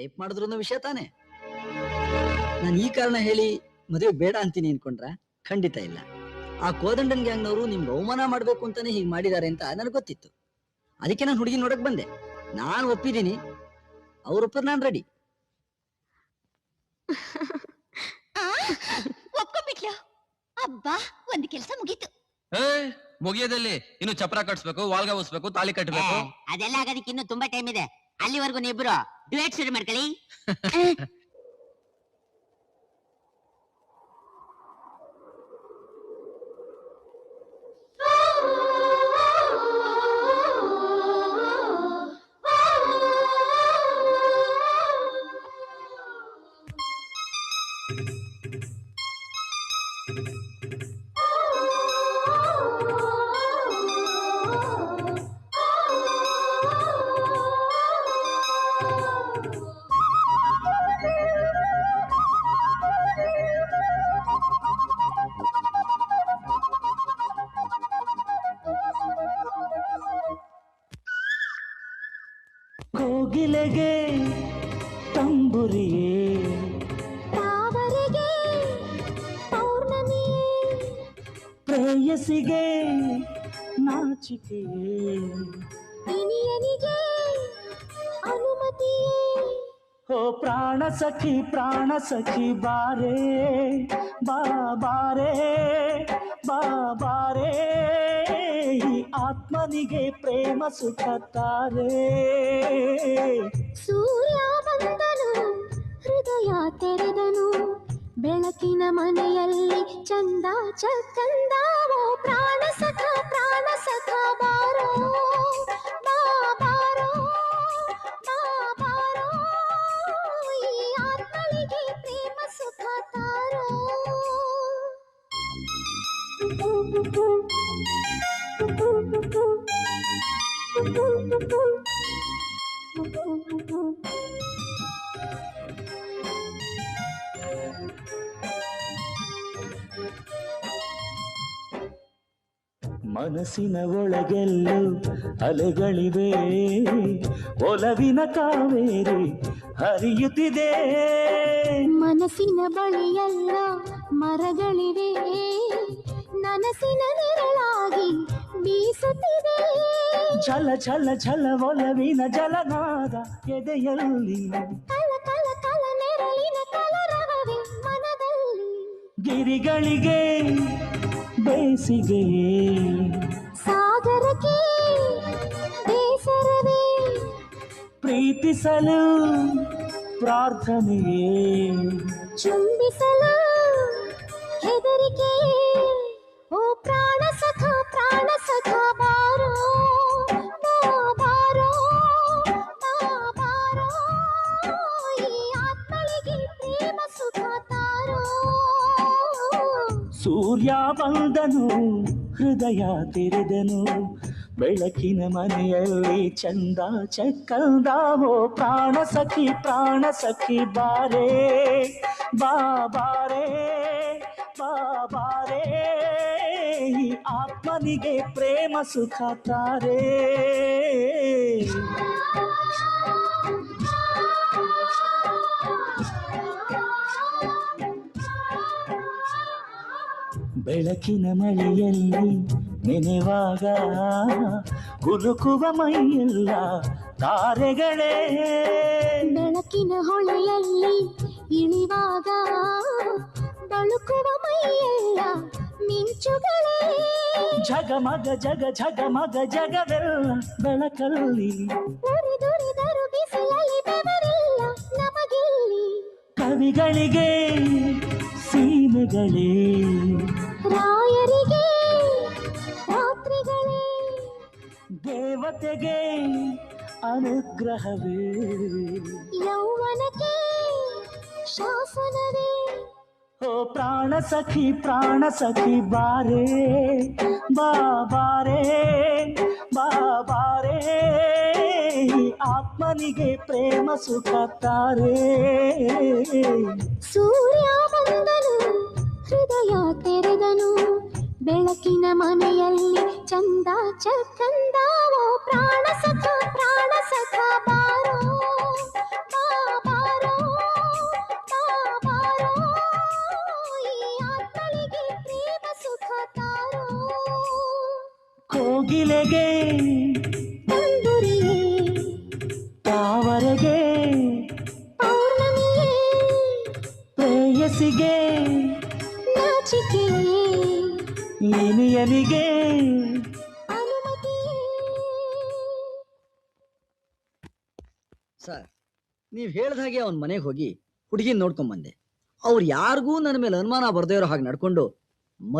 Rape ಮಾಡಿದ್ರು ವಿಷಯ ತಾನೆ. ನಾನು ಈ ಕಾರಣ ಹೇಳಿ ಮದುವೆ ಬೇಡ ಅಂತೀನಿ ಅನ್ಕೊಂಡ್ರ? ಖಂಡಿತ ಇಲ್ಲ. ಆ ಕೋದಂಡನ್ ಗ್ಯಾಂಗ್ನವರು ನಿಮ್ಗೆ ಅವಮಾನ ಮಾಡ್ಬೇಕು ಅಂತಾನೆ ಹೀಗೆ ಮಾಡಿದ್ದಾರೆ ಅಂತ ನನಗೆ ಗೊತ್ತಿತ್ತು. ಅದಕ್ಕೆ ನಾನು ಹುಡುಗಿ ನೋಡಕ್ ಬಂದೆ. ನಾನು ಒಪ್ಪಿದ್ದೀನಿ, ಅವ್ರೊಪ್ಪ ನಾನು ರೆಡಿ. ಒಪ್ಕೊಂಡ್ಬಿಟ್ಲು. ಅಬ್ಬಾ, ಒಂದು ಕೆಲಸ ಮುಗೀತು. ಮುಗಿಯೋದಲ್ಲಿ ಇನ್ನು ಚಪ್ರ ಕಟ್ಸ್ಬೇಕು, ವಾಲ್ಗ ಉಸ್ಬೇಕು, ತಾಳಿ ಕಟ್ಟಬೇಕು. ಅದೆಲ್ಲ ಆಗೋದಕ್ಕೆ ಇನ್ನು ತುಂಬಾ ಟೈಮ್ ಇದೆ. ಅಲ್ಲಿವರೆಗೂ ನೀವಿಬ್ರು ಡ್ಯುಯೆಟ್ ಶುರು ಮಾಡ್ಕೊಳ್ಳಿ. ಕೋಗಿಲೆಗೆ ತಂಬುರಿಯೇ, ತಾವರೆಗೆ ಪೌರ್ಣಮಿಯೇ, ಪ್ರೇಯಸಿಗೆ ನಾಚಿಕೆಯೇ, ಇನಿಯನಿಗೆ ಅನುಮತಿಯೇ. ಓ ಪ್ರಾಣ ಸಖಿ ಬಾರೆ ಬಾರೆ ಬಾರೆ, ಆತ್ಮನಿಗೆ ಪ್ರೇಮ ಸುಖ ತಾರೆ. ಸೂರ್ಯ ಬಂದನು, ಹೃದಯ ತೆರೆದನು, ಬೆಳಕಿನ ಮನೆಯಲ್ಲಿ ಚಂದ ಚಂದ. ಓ ಪ್ರಾಣ ಸಖ ಬಾರೋ ಬಾರೋ ಬಾರೋ, ಈ ಆತ್ಮನಿಗೆ ಪ್ರೇಮ ಸುಖ ತಾರೋ. ಮನಸ್ಸಿನ ಒಳಗೆಲ್ಲೂ ಅಲೆಗಳಿವೆ, ಒಲವಿನ ಕಾವೇರಿ ಹರಿಯುತ್ತಿದೆ. ಮನಸ್ಸಿನ ಬಳಿಯೆಲ್ಲ ಮರಗಳಿವೆ, ನನಸಿನ ನೆರಳಾಗಿ ಬೀಸುತ್ತಿದೆ. ಛಲ ಛಲ ಛಲ ಒಲವಿನ ಜಲನಾದ ಎದೆಯಲ್ಲಿ, ಕಲ ಕಲ ಕಲ ನೆರಳಿನ ಕಲರವವೇ ಮನದಲ್ಲಿ. ಗಿರಿಗಳಿಗೆ ಬೇಸಿಗೆಯೇ, ಸಾಗರಕ್ಕೆ ಬೇಸರವೇ, ಪ್ರೀತಿಸಲು ಪ್ರಾರ್ಥನೆಯೇ, ಚುಂಬಿಸಲು ಹೆದರಿಕೆಯೇ. ಓ ಪ್ರಾಣ ಸಖ ಬಾರೋ ಬಾರೋ ಬಾರೋ, ಈ ಆತ್ಮಳಿಗೆ ಪ್ರೇಮ ಸುಖ ತಾರೋ. ಸೂರ್ಯ ಬಂದನು, ಹೃದಯ ತೆರೆದನು, ಬೆಳಕಿನ ಮನೆಯಲ್ಲಿ ಚಂದ ಚಕ್ಕಂದ. ಓ ಪ್ರಾಣ ಸಖಿ ಬಾರೆ ಬಾರೆ ಬಾರೆ, ಆತ್ಮನಿಗೆ ಪ್ರೇಮ ಸುಖ ತಾರೆ. ಬೆಳಕಿನ ಮಳೆಯಲ್ಲಿ ನೆನೆವಾಗ ಗುಲುಕುವ ಮೈಯೆಲ್ಲ ತಾರೆಗಳೇ, ಬೆಳಕಿನ ಹೊಳೆಯಲ್ಲಿ ಇಳಿವಾಗ ಬಳುಕುವ ಮೈಯೆಲ್ಲ ಮಿಂಚುಗಳೇ. ಜಗಮಗ ಜಗವೆಲ್ಲ ಬೆಳಕಲ್ಲಿ, ಉರಿದುರಿದರು ಬಿಸಿಲಲ್ಲಿ ಬೆವರಿಲ್ಲ ನಮಗಿಲ್ಲಿ. ಕವಿಗಳಿಗೆ ಸೀಮೆಗಳೇ, ರಾಯರಿಗೆ ರಾತ್ರಿಗಳೇ, ದೇವತೆಗೆ ಅನುಗ್ರಹವೇ, ಯೌವನಕ್ಕೆ ಶಾಸನವೇ. ಓ ಪ್ರಾಣ ಸಖಿ ಬಾರೆ ಬಾರೆ ಬಾರೆ, ಆತ್ಮನಿಗೆ ಪ್ರೇಮ ಸುಖ ತಾರೆ. ಸೂರ್ಯ ಬಂದನು, ಹೃದಯ ತೆರೆದನು, ಬೆಳಕಿನ ಮನೆಯಲ್ಲಿ ಚಂದ ಚಂದ. ಓ ಪ್ರಾಣ ಸಖ ಬಾರೋ ಬಾರೋ. ಕೋಗಿಲೆಗೆ ತಂದುರಿಯೇ ತಾವರೆಗೆ ಪೌರ್ಣಮಿಯೇ ಪ್ರೇಯಸಿಗೆ ನಾಚಿಕೆಯೇ ಇನಿಯನಿಗೆ ಅನುಮತಿಯೇ. ಸರ್, ನೀವ್ ಹೇಳ್ದ ಹಾಗೆ ಅವನ್ ಮನೆಗೆ ಹೋಗಿ ಹುಡುಗಿನ ನೋಡ್ಕೊಂಡ್ ಬಂದೆ. ಅವ್ರು ಯಾರಿಗೂ ನನ್ನ ಮೇಲೆ ಅನುಮಾನ ಬರ್ದೇ ಇರೋ ಹಾಗೆ ನಡ್ಕೊಂಡು